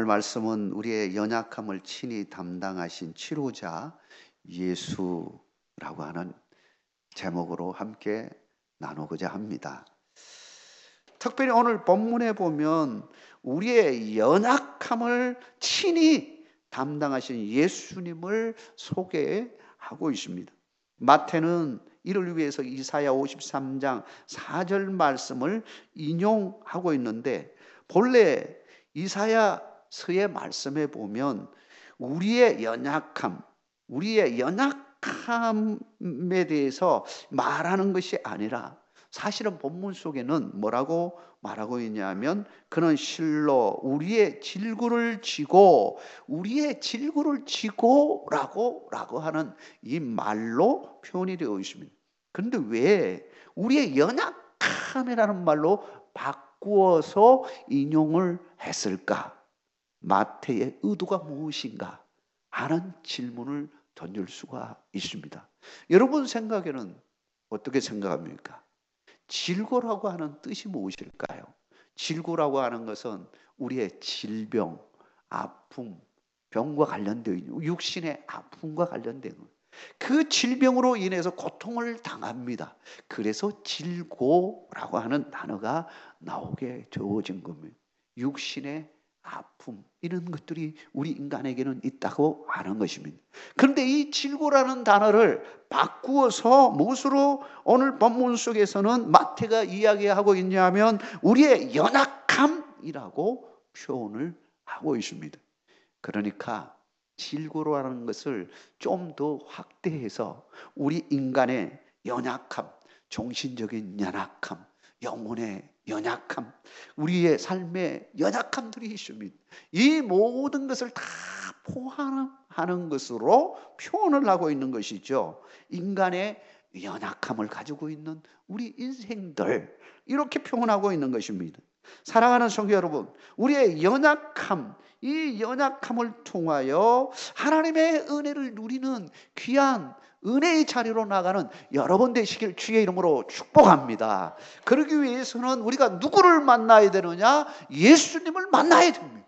말씀은 우리의 연약함을 친히 담당하신 치료자 예수라고 하는 제목으로 함께 나누고자 합니다. 특별히 오늘 본문에 보면 우리의 연약함을 친히 담당하신 예수님을 소개하고 있습니다. 마태는 이를 위해서 이사야 53장 4절 말씀을 인용하고 있는데, 본래 이사야서의 말씀에 보면 우리의 연약함에 대해서 말하는 것이 아니라, 사실은 본문 속에는 뭐라고 말하고 있냐면, 그는 실로 우리의 질구를 지고 라고 하는 이 말로 표현이 되어 있습니다. 그런데 왜 우리의 연약함이라는 말로 바꾸어서 인용을 했을까? 마태의 의도가 무엇인가 하는 질문을 던질 수가 있습니다. 여러분 생각에는 어떻게 생각합니까? 질고라고 하는 뜻이 무엇일까요? 질고라고 하는 것은 우리의 질병, 아픔, 병과 관련되어 있는, 육신의 아픔과 관련된 것. 그 질병으로 인해서 고통을 당합니다. 그래서 질고라고 하는 단어가 나오게 되어진 겁니다. 육신의 아픔, 이런 것들이 우리 인간에게는 있다고 하는 것입니다. 그런데 이 질고라는 단어를 바꾸어서 무엇으로 오늘 본문 속에서는 마태가 이야기하고 있냐면 우리의 연약함이라고 표현을 하고 있습니다. 그러니까 질고라는 것을 좀 더 확대해서 우리 인간의 연약함, 정신적인 연약함, 영혼의 연약함, 우리의 삶의 연약함들이 있습니다. 이 모든 것을 다 포함하는 것으로 표현을 하고 있는 것이죠. 인간의 연약함을 가지고 있는 우리 인생들, 이렇게 표현하고 있는 것입니다. 사랑하는 성도 여러분, 우리의 연약함, 이 연약함을 통하여 하나님의 은혜를 누리는 귀한 은혜의 자리로 나가는 여러분 되시길 주의 이름으로 축복합니다. 그러기 위해서는 우리가 누구를 만나야 되느냐? 예수님을 만나야 됩니다.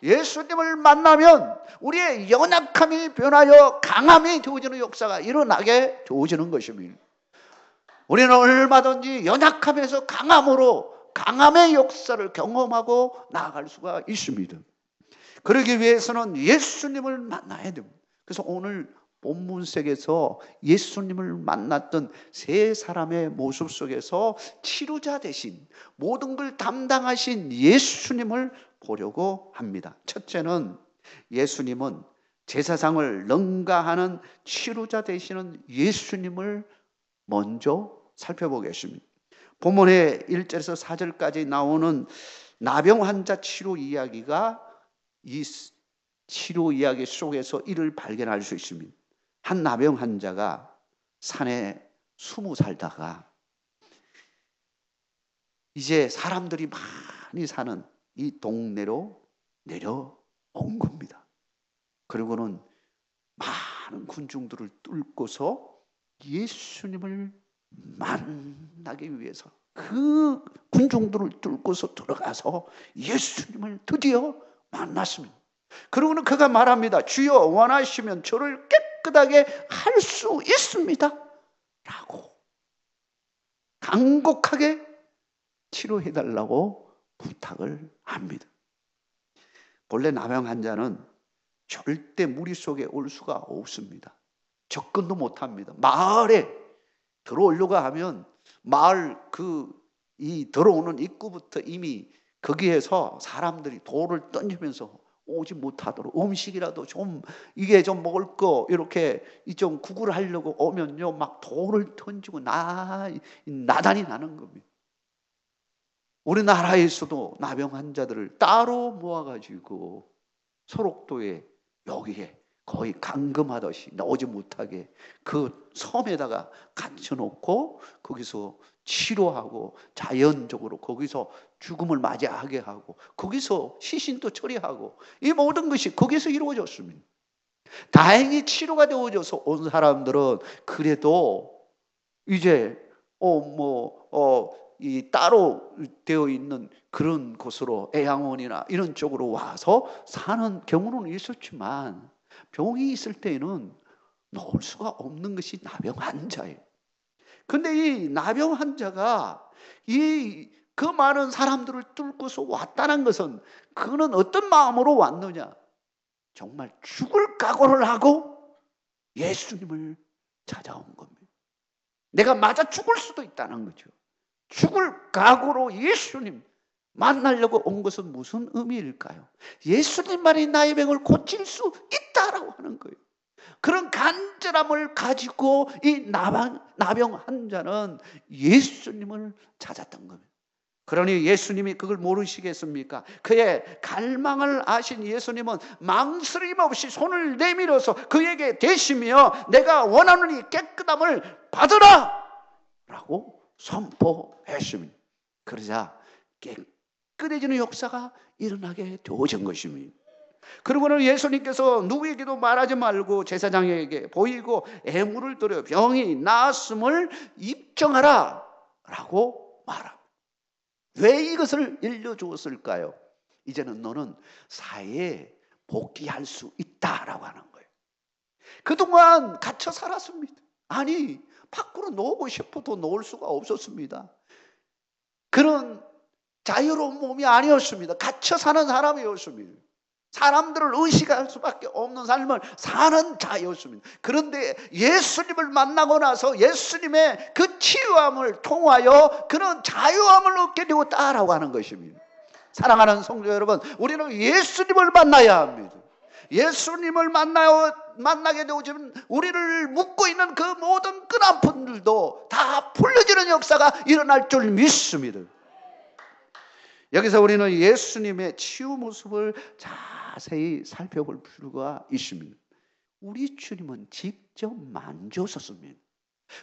예수님을 만나면 우리의 연약함이 변하여 강함이 되어지는 역사가 일어나게 되어지는 것입니다. 우리는 얼마든지 연약함에서 강함의 역사를 경험하고 나아갈 수가 있습니다. 그러기 위해서는 예수님을 만나야 됩니다. 그래서 오늘 본문책에서 예수님을 만났던 세 사람의 모습 속에서 치료자 대신 모든 걸 담당하신 예수님을 보려고 합니다. 첫째는 예수님은 제사장을 능가하는 치료자 되시는 예수님을 먼저 살펴보겠습니다. 본문의 1절에서 4절까지 나오는 나병 환자 치료 이야기가 이 치료 이야기 속에서 이를 발견할 수 있습니다. 한 나병 환자가 산에 숨어 살다가 이제 사람들이 많이 사는 이 동네로 내려온 겁니다. 그리고는 많은 군중들을 뚫고서 예수님을 만나기 위해서 그 군중들을 뚫고서 들어가서 예수님을 드디어 만났습니다. 그러고는 그가 말합니다. 주여 원하시면 저를 깨끗하게 할 수 있습니다 라고 간곡하게 치료해달라고 부탁을 합니다. 본래 나병 환자는 절대 무리 속에 올 수가 없습니다. 접근도 못합니다. 마을에 들어오려고 하면 마을 이 들어오는 입구부터 이미 거기에서 사람들이 돌을 던지면서 오지 못하도록, 음식이라도 이게 좀 먹을 거 이렇게 좀 구걸을 하려고 오면요 막 돌을 던지고 나단이 나는 겁니다. 우리나라에서도 나병 환자들을 따로 모아가지고 소록도에 여기에 거의 감금하듯이 나오지 못하게 그 섬에다가 갇혀놓고 거기서 치료하고 자연적으로 거기서 죽음을 맞이하게 하고 거기서 시신도 처리하고 이 모든 것이 거기서 이루어졌습니다. 다행히 치료가 되어져서 온 사람들은 그래도 이제 이 따로 되어 있는 그런 곳으로 애양원이나 이런 쪽으로 와서 사는 경우는 있었지만 병이 있을 때에는 놓을 수가 없는 것이 나병 환자예요. 근데 이 나병 환자가 그 많은 사람들을 뚫고서 왔다는 것은 그는 어떤 마음으로 왔느냐? 정말 죽을 각오를 하고 예수님을 찾아온 겁니다. 내가 맞아 죽을 수도 있다는 거죠. 죽을 각오로 예수님 만나려고 온 것은 무슨 의미일까요? 예수님만이 나의 병을 고칠 수 있다라고 하는 거예요. 그런 간절함을 가지고 이 나병 환자는 예수님을 찾았던 겁니다. 그러니 예수님이 그걸 모르시겠습니까? 그의 갈망을 아신 예수님은 망설임 없이 손을 내밀어서 그에게 대시며 내가 원하는 이 깨끗함을 받으라! 라고 선포했습니다. 그러자 깨끗해지는 역사가 일어나게 되어진 것입니다. 그리고는 예수님께서 누구에게도 말하지 말고 제사장에게 보이고 애물을 들여 병이 나았음을 입증하라 라고 말합니다. 왜 이것을 일러주었을까요? 이제는 너는 사회에 복귀할 수 있다라고 하는 거예요. 그동안 갇혀 살았습니다. 아니, 밖으로 나오고 싶어도 나올 수가 없었습니다. 그런 자유로운 몸이 아니었습니다. 갇혀 사는 사람이었습니다. 사람들을 의식할 수밖에 없는 삶을 사는 자였습니다. 그런데 예수님을 만나고 나서 예수님의 그 치유함을 통하여 그런 자유함을 얻게 되었다라고 하는 것입니다. 사랑하는 성도 여러분, 우리는 예수님을 만나야 합니다. 예수님을 만나게 되어지면 우리를 묶고 있는 그 모든 끈아픔들도 다 풀려지는 역사가 일어날 줄 믿습니다. 여기서 우리는 예수님의 치유 모습을 자세히 살펴볼 필요가 있습니다. 우리 주님은 직접 만져섰습니다.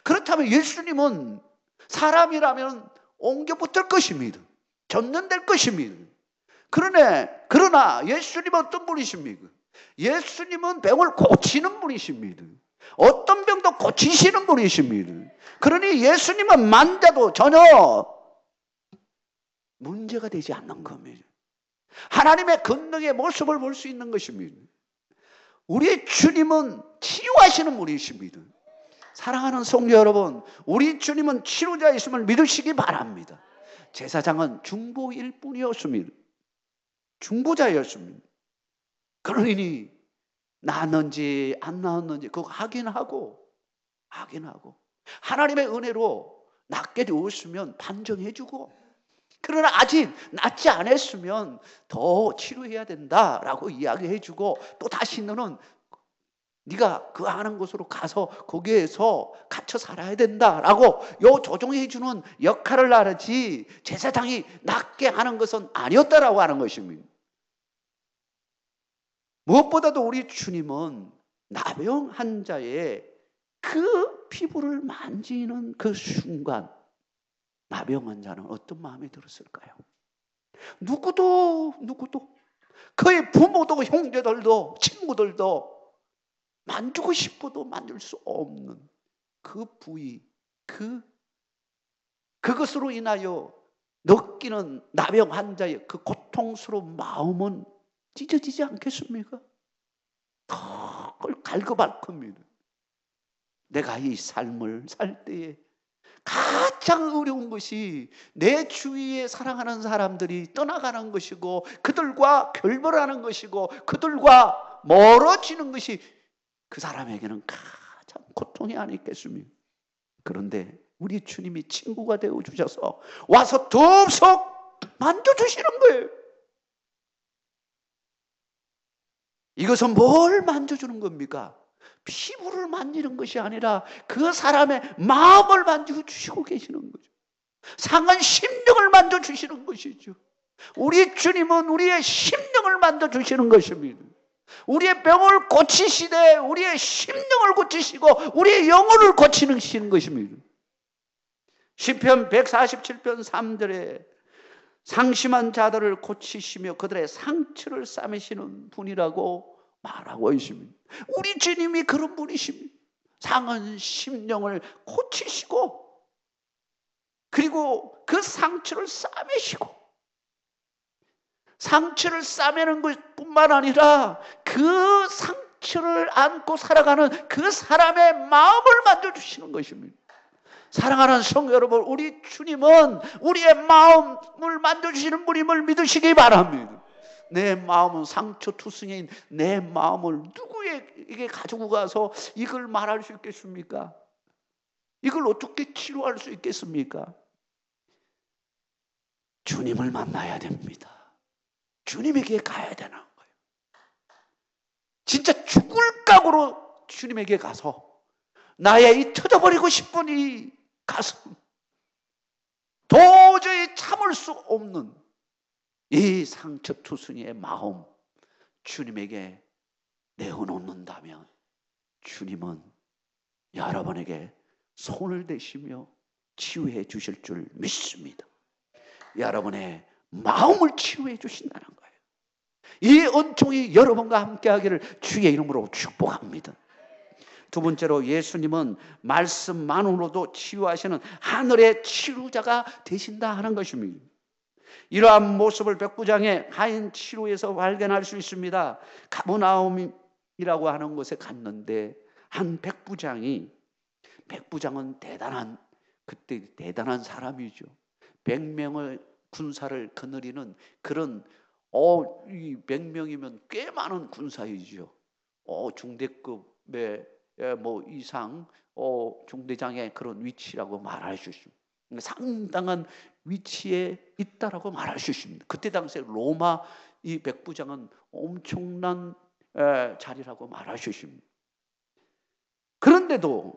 그렇다면 예수님은 사람이라면 옮겨 붙을 것입니다. 전염될 것입니다. 그러나 예수님은 어떤 분이십니까? 예수님은 병을 고치는 분이십니다. 어떤 병도 고치시는 분이십니다. 그러니 예수님은 만져도 전혀 문제가 되지 않는 겁니다. 하나님의 권능의 모습을 볼 수 있는 것입니다. 우리 주님은 치유하시는 분이십니다. 사랑하는 성도 여러분, 우리 주님은 치료자이심을 믿으시기 바랍니다. 제사장은 중보일 뿐이었습니다. 중보자였습니다. 그러니 나았는지 안 나았는지 그거 확인하고 하나님의 은혜로 낫게 되었으면 판정해주고, 그러나 아직 낫지 않았으면 더 치료해야 된다라고 이야기해주고, 또 다시 너는 네가 그 아는 곳으로 가서 거기에서 갇혀 살아야 된다라고 조정해주는 역할을 하지 제사장이 낫게 하는 것은 아니었다라고 하는 것입니다. 무엇보다도 우리 주님은 나병 환자의 그 피부를 만지는 그 순간 나병 환자는 어떤 마음이 들었을까요? 누구도 그의 부모도 형제들도 친구들도 만지고 싶어도 만질 수 없는 그 부위, 그것으로 인하여 느끼는 나병 환자의 그 고통스러운 마음은 찢어지지 않겠습니까? 그걸 갈급할 겁니다. 내가 이 삶을 살 때에 가장 어려운 것이 내 주위에 사랑하는 사람들이 떠나가는 것이고 그들과 결별하는 것이고 그들과 멀어지는 것이 그 사람에게는 가장 고통이 아니겠습니까? 그런데 우리 주님이 친구가 되어주셔서 와서 덥석 만져주시는 거예요. 이것은 뭘 만져주는 겁니까? 피부를 만지는 것이 아니라 그 사람의 마음을 만져주시고 계시는 거죠. 상한 심령을 만져주시는 것이죠. 우리 주님은 우리의 심령을 만져주시는 것입니다. 우리의 병을 고치시되 우리의 심령을 고치시고 우리의 영혼을 고치시는 것입니다. 시편 147편 3절에 상심한 자들을 고치시며 그들의 상처를 싸매시는 분이라고 말하고 있습니다. 우리 주님이 그런 분이십니다. 상한 심령을 고치시고 그리고 그 상처를 싸매시고, 상처를 싸매는 것뿐만 아니라 그 상처를 안고 살아가는 그 사람의 마음을 만져주시는 것입니다. 사랑하는 성도 여러분, 우리 주님은 우리의 마음을 만져주시는 분임을 믿으시기 바랍니다. 내 마음은 상처투성이인 내 마음을 누구에게 가지고 가서 이걸 말할 수 있겠습니까? 이걸 어떻게 치료할 수 있겠습니까? 주님을 만나야 됩니다. 주님에게 가야 되는 거예요. 진짜 죽을 각오로 주님에게 가서 나의 이 터져버리고 싶은 이 가슴, 도저히 참을 수 없는 이 상처투성이의 마음 주님에게 내어놓는다면 주님은 여러분에게 손을 대시며 치유해 주실 줄 믿습니다. 여러분의 마음을 치유해 주신다는 거예요. 이 은총이 여러분과 함께 하기를 주의 이름으로 축복합니다. 두 번째로, 예수님은 말씀만으로도 치유하시는 하늘의 치료자가 되신다 하는 것입니다. 이러한 모습을 백부장의 하인 치료에서 발견할 수 있습니다. 가버나움이라고 하는 곳에 갔는데 한 백부장은 그때 대단한 사람이죠. 100명의 군사를 거느리는 그런, 이 100명이면 꽤 많은 군사이죠. 중대급의 이상, 중대장의 그런 위치라고 말할 수 있습니다. 상당한 위치에 있다라고 말할 수 있습니다. 그때 당시에 로마 이 백부장은 엄청난 자리라고 말할 수 있습니다. 그런데도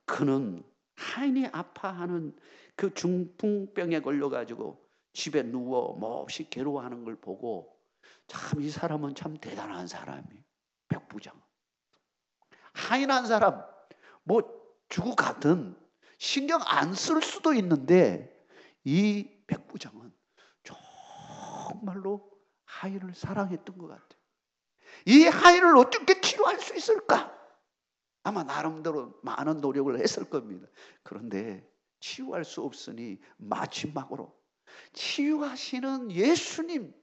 그는 하인이 아파하는 그 중풍병에 걸려가지고 집에 누워 몹시 괴로워하는 걸 보고, 참 이 사람은 참 대단한 사람이에요. 백부장, 하인 한 사람 죽고 가든 신경 안 쓸 수도 있는데 이 백부장은 정말로 하인을 사랑했던 것 같아요. 이 하인을 어떻게 치료할 수 있을까? 아마 나름대로 많은 노력을 했을 겁니다. 그런데 치유할 수 없으니 마지막으로 치유하시는 예수님의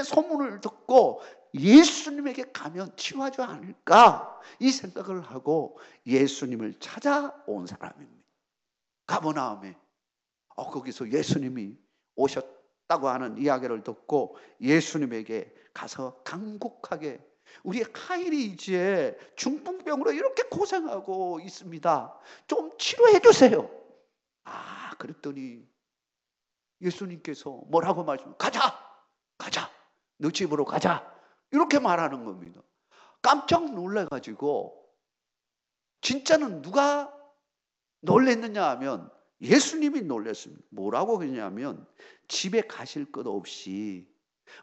소문을 듣고 예수님에게 가면 치유하지 않을까, 이 생각을 하고 예수님을 찾아온 사람입니다. 가버나움에 거기서 예수님이 오셨다고 하는 이야기를 듣고 예수님에게 가서 간곡하게, 우리 하인이 이제 중풍병으로 이렇게 고생하고 있습니다. 좀 치료해 주세요. 그랬더니 예수님께서 뭐라고 가자, 너 집으로 가자, 이렇게 말하는 겁니다. 깜짝 놀라가지고, 진짜는 누가 놀랬느냐 하면 예수님이 놀랐습니다. 뭐라고 그러냐면, 집에 가실 것 없이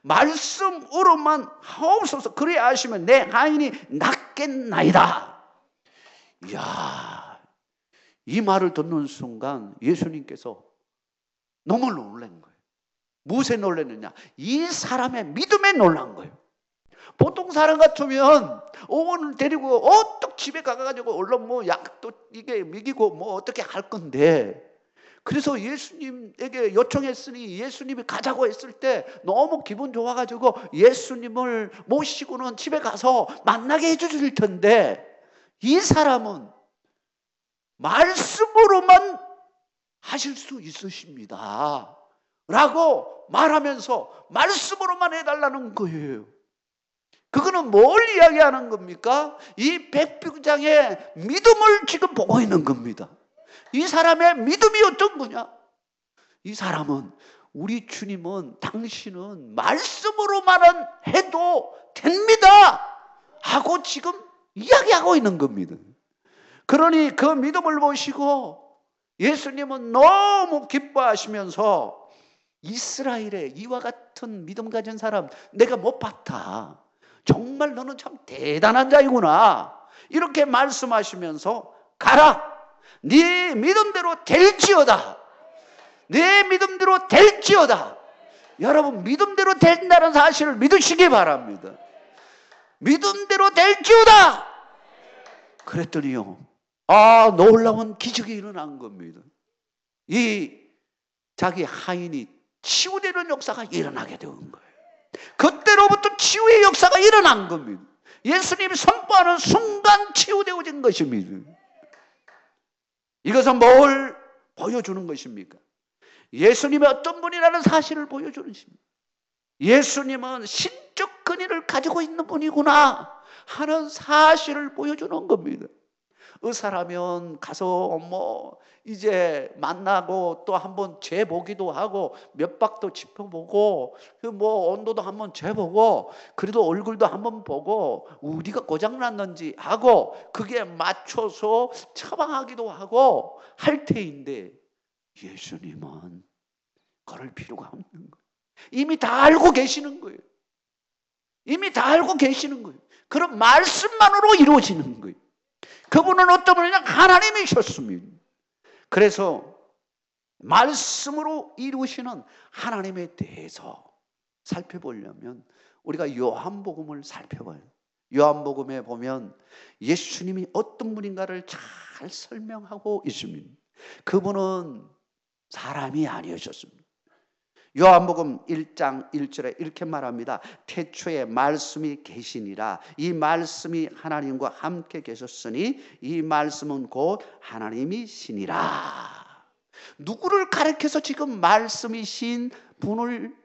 말씀으로만 하옵소서, 그래야 하시면 내 하인이 낫겠나이다. 이야, 이 말을 듣는 순간 예수님께서 너무 놀란 거예요. 무엇에 놀랐느냐? 이 사람의 믿음에 놀란 거예요. 보통 사람 같으면 오늘 데리고 어떻게 집에 가가지고 얼른 약도 이게 먹이고 어떻게 할 건데, 그래서 예수님에게 요청했으니 예수님이 가자고 했을 때 너무 기분 좋아가지고 예수님을 모시고는 집에 가서 만나게 해주실 텐데, 이 사람은 말씀으로만 하실 수 있으십니다 라고 말하면서 말씀으로만 해달라는 거예요. 그거는 뭘 이야기하는 겁니까? 이 백부장의 믿음을 지금 보고 있는 겁니다. 이 사람의 믿음이 어떤 거냐? 이 사람은, 우리 주님은, 당신은 말씀으로만 해도 됩니다 하고 지금 이야기하고 있는 겁니다. 그러니 그 믿음을 보시고 예수님은 너무 기뻐하시면서, 이스라엘에 이와 같은 믿음 가진 사람 내가 못 봤다, 정말 너는 참 대단한 자이구나, 이렇게 말씀하시면서 가라, 네 믿음대로 될지어다, 내 믿음대로 될지어다. 여러분, 믿음대로 된다는 사실을 믿으시기 바랍니다. 믿음대로 될지어다. 그랬더니요, 놀라운 기적이 일어난 겁니다. 이 자기 하인이 치유되는 역사가 일어나게 된 거예요. 그때로부터 치유의 역사가 일어난 겁니다. 예수님이 선포하는 순간 치유되어진 것입니다. 이것은 뭘 보여주는 것입니까? 예수님이 어떤 분이라는 사실을 보여주는 것입니다. 예수님은 신적 근위를 가지고 있는 분이구나 하는 사실을 보여주는 겁니다. 의사라면 가서 이제 만나고 또 한번 재보기도 하고 몇 박도 짚어보고 온도도 한번 재보고 그래도 얼굴도 한번 보고 어디가 고장났는지 하고 그게 맞춰서 처방하기도 하고 할 테인데 예수님은 그럴 필요가 없는 거예요. 이미 다 알고 계시는 거예요. 이미 다 알고 계시는 거예요. 그런 말씀만으로 이루어지는 거예요. 그분은 어떤 분이냐? 하나님이셨습니다. 그래서 말씀으로 이루시는 하나님에 대해서 살펴보려면 우리가 요한복음을 살펴봐요. 요한복음에 보면 예수님이 어떤 분인가를 잘 설명하고 있습니다. 그분은 사람이 아니었습니다. 요한복음 1장 1절에 이렇게 말합니다. 태초에 말씀이 계시니라. 이 말씀이 하나님과 함께 계셨으니 이 말씀은 곧 하나님이시니라. 누구를 가리켜서 지금 말씀이신 분을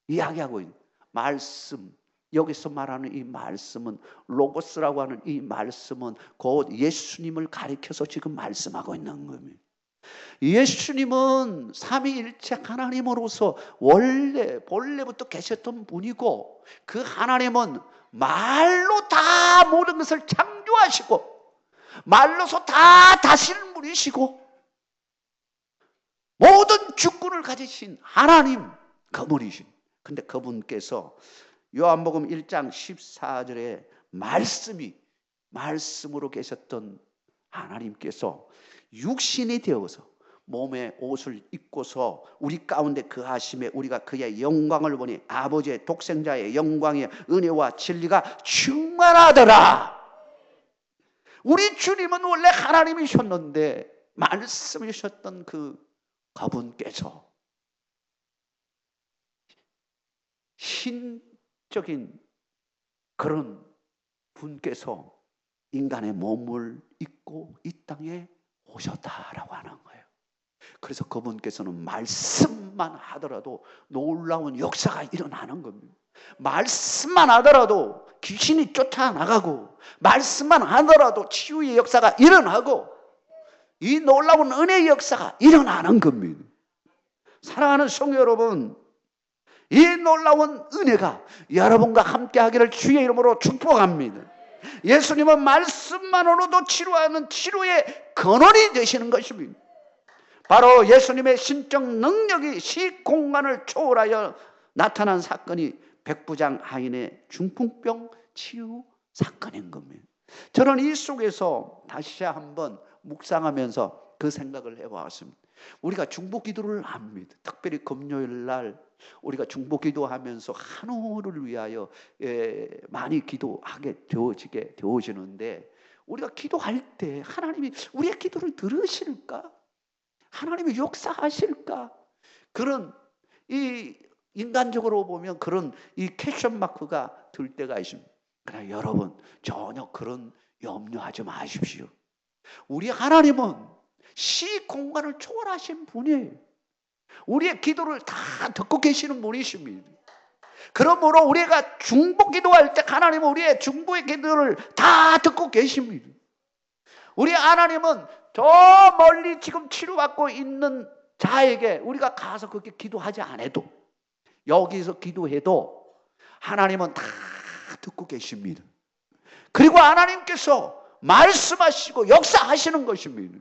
이야기하고 있는 말씀, 여기서 말하는 이 말씀은 로고스라고 하는 이 말씀은 곧 예수님을 가리켜서 지금 말씀하고 있는 겁니다. 예수님은 삼위일체 하나님으로서 본래부터 계셨던 분이고 그 하나님은 말로 다 모든 것을 창조하시고 말로서 다 다스리는 분이시고 모든 주권을 가지신 하나님 그분이신. 근데 그분께서 요한복음 1장 14절에 말씀으로 계셨던 하나님께서 육신이 되어서 몸에 옷을 입고서 우리 가운데 거하심에 우리가 그의 영광을 보니 아버지의 독생자의 영광의 은혜와 진리가 충만하더라. 우리 주님은 원래 하나님이셨는데 말씀이셨던 그분께서 신적인 그런 분께서 인간의 몸을 입고 이 땅에 오셨다라고 하는 거예요. 그래서 그분께서는 말씀만 하더라도 놀라운 역사가 일어나는 겁니다. 말씀만 하더라도 귀신이 쫓아나가고 말씀만 하더라도 치유의 역사가 일어나고 이 놀라운 은혜의 역사가 일어나는 겁니다. 사랑하는 성도 여러분, 이 놀라운 은혜가 여러분과 함께 하기를 주의 이름으로 축복합니다. 예수님은 말씀만으로도 치료하는 치료의 근원이 되시는 것입니다. 바로 예수님의 신적 능력이 시공간을 초월하여 나타난 사건이 백부장 하인의 중풍병 치유 사건인 겁니다. 저는 이 속에서 다시 한번 묵상하면서 그 생각을 해보았습니다. 우리가 중보기도를 합니다. 특별히 금요일 날 우리가 중보기도하면서 한우를 위하여 많이 기도하게 되어지는데 우리가 기도할 때 하나님이 우리의 기도를 들으실까? 하나님이 역사하실까? 그런 이 인간적으로 보면 그런 이 퀘스천 마크가 들 때가 있습니다. 그러나 여러분 전혀 그런 염려하지 마십시오. 우리 하나님은 시공간을 초월하신 분이에요. 우리의 기도를 다 듣고 계시는 분이십니다. 그러므로 우리가 중보 기도할 때 하나님은 우리의 중보의 기도를 다 듣고 계십니다. 우리 하나님은 저 멀리 지금 치료받고 있는 자에게 우리가 가서 그렇게 기도하지 않아도 여기서 기도해도 하나님은 다 듣고 계십니다. 그리고 하나님께서 말씀하시고 역사하시는 것입니다.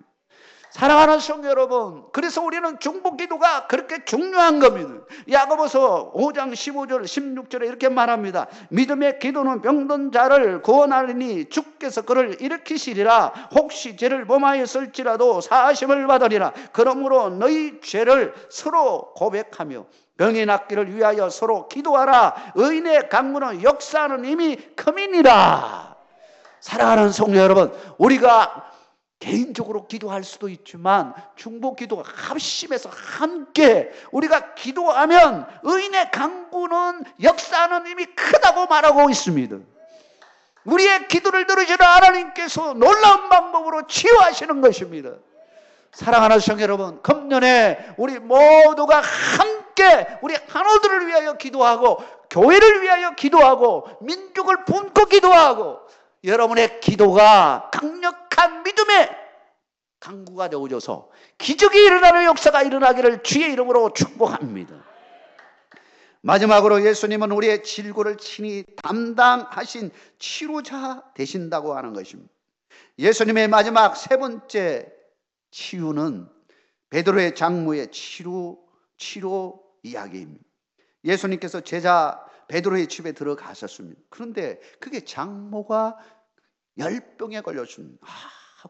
사랑하는 성도 여러분, 그래서 우리는 중보기도가 그렇게 중요한 겁니다. 야고보서 5장 15절 16절에 이렇게 말합니다. 믿음의 기도는 병든 자를 구원하리니 주께서 그를 일으키시리라. 혹시 죄를 범하였을지라도 사하심을 받으리라. 그러므로 너희 죄를 서로 고백하며 병이 낫기를 위하여 서로 기도하라. 의인의 강구는 역사하는 힘이 큼이니라. 사랑하는 성도 여러분, 우리가 개인적으로 기도할 수도 있지만 중보 기도가 합심해서 함께 우리가 기도하면 의인의 강구는 역사는 이미 크다고 말하고 있습니다. 우리의 기도를 들으시는 하나님께서 놀라운 방법으로 치유하시는 것입니다. 사랑하는 성도 여러분, 금년에 우리 모두가 함께 우리 한우들을 위하여 기도하고 교회를 위하여 기도하고 민족을 품고 기도하고 여러분의 기도가 강력한 믿음의 강구가 되어져서 기적이 일어나는 역사가 일어나기를 주의 이름으로 축복합니다. 마지막으로 예수님은 우리의 질고를 친히 담당하신 치료자 되신다고 하는 것입니다. 예수님의 마지막 세 번째 치유는 베드로의 장모의 치료 이야기입니다. 예수님께서 제자 베드로의 집에 들어가셨습니다. 그런데 그게 장모가 열병에 걸렸습니다.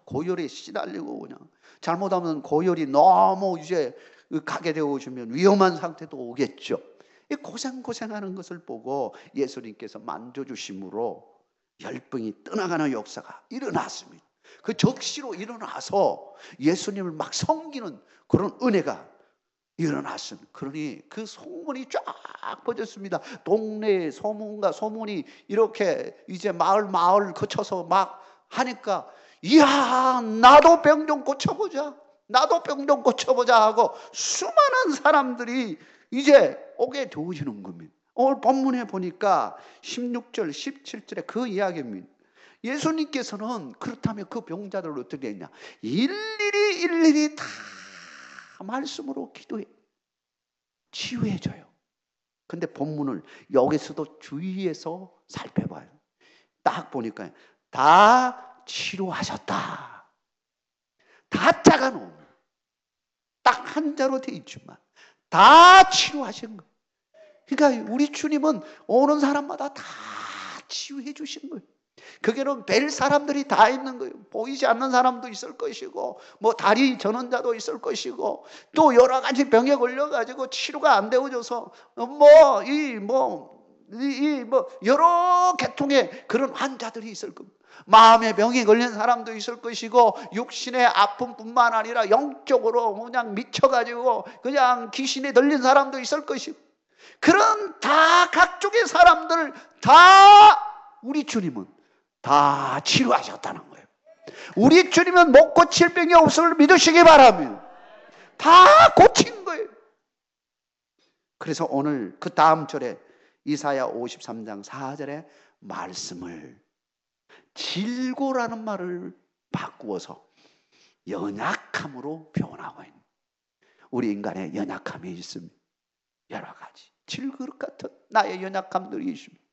고열에 시달리고 그냥 잘못하면 고열이 너무 이제 가게 되어 오시면 위험한 상태도 오겠죠. 고생하는 것을 보고 예수님께서 만져주심으로 열병이 떠나가는 역사가 일어났습니다. 그 적시로 일어나서 예수님을 막 섬기는 그런 은혜가 일어났습니다. 그러니 그 소문이 쫙 퍼졌습니다. 동네에 소문이 이렇게 이제 마을 거쳐서 막 하니까 이야 나도 병 좀 고쳐보자 하고 수많은 사람들이 이제 오게 되어지는 겁니다. 오늘 본문에 보니까 16절 17절에 그 이야기입니다. 예수님께서는 그렇다면 그 병자들을 어떻게 했냐, 일일이 다 말씀으로 기도해 치유해줘요. 근데 본문을 여기서도 주의해서 살펴봐요. 딱 보니까 다 치료하셨다. 다 짜가 놓으면 딱 한자로 돼 있지만 다 치료하신 거예요. 그러니까 우리 주님은 오는 사람마다 다 치유해 주신 거예요. 거기는 뵐 사람들이 다 있는 거예요. 보이지 않는 사람도 있을 것이고 뭐 다리 저는 자도 있을 것이고 또 여러 가지 병에 걸려가지고 치료가 안 되어져서 여러 계통의 그런 환자들이 있을 겁니다. 마음의 병에 걸린 사람도 있을 것이고 육신의 아픔뿐만 아니라 영적으로 그냥 미쳐가지고 그냥 귀신에 들린 사람도 있을 것이고 그런 다 각종의 사람들 다 우리 주님은 다 치료하셨다는 거예요. 우리 주님은 못 고칠 병이 없음을 믿으시기 바랍니다. 다 고친 거예요. 그래서 오늘 그 다음 절에 이사야 53장 4절의 말씀을 질고라는 말을 바꾸어서 연약함으로 표현하고 있는, 우리 인간의 연약함이 있습니다. 여러 가지 질그릇 같은 나의 연약함들이 있습니다.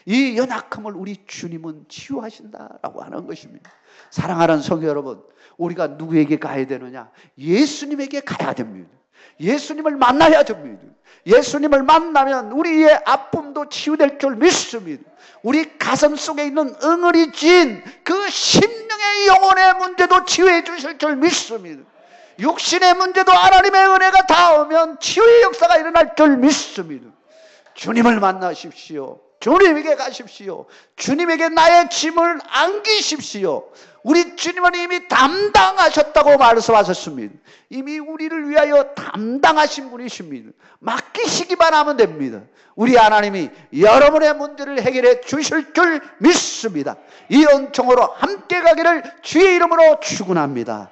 이 연약함을 우리 주님은 치유하신다라고 하는 것입니다. 사랑하는 성도 여러분, 우리가 누구에게 가야 되느냐? 예수님에게 가야 됩니다. 예수님을 만나야 됩니다. 예수님을 만나면 우리의 아픔도 치유될 줄 믿습니다. 우리 가슴 속에 있는 응어리진 그 심령의 영혼의 문제도 치유해 주실 줄 믿습니다. 육신의 문제도 하나님의 은혜가 닿으면 치유의 역사가 일어날 줄 믿습니다. 주님을 만나십시오. 주님에게 가십시오. 주님에게 나의 짐을 안기십시오. 우리 주님은 이미 담당하셨다고 말씀하셨습니다. 이미 우리를 위하여 담당하신 분이십니다. 맡기시기만 하면 됩니다. 우리 하나님이 여러분의 문제를 해결해 주실 줄 믿습니다. 이 은총으로 함께 가기를 주의 이름으로 축원합니다.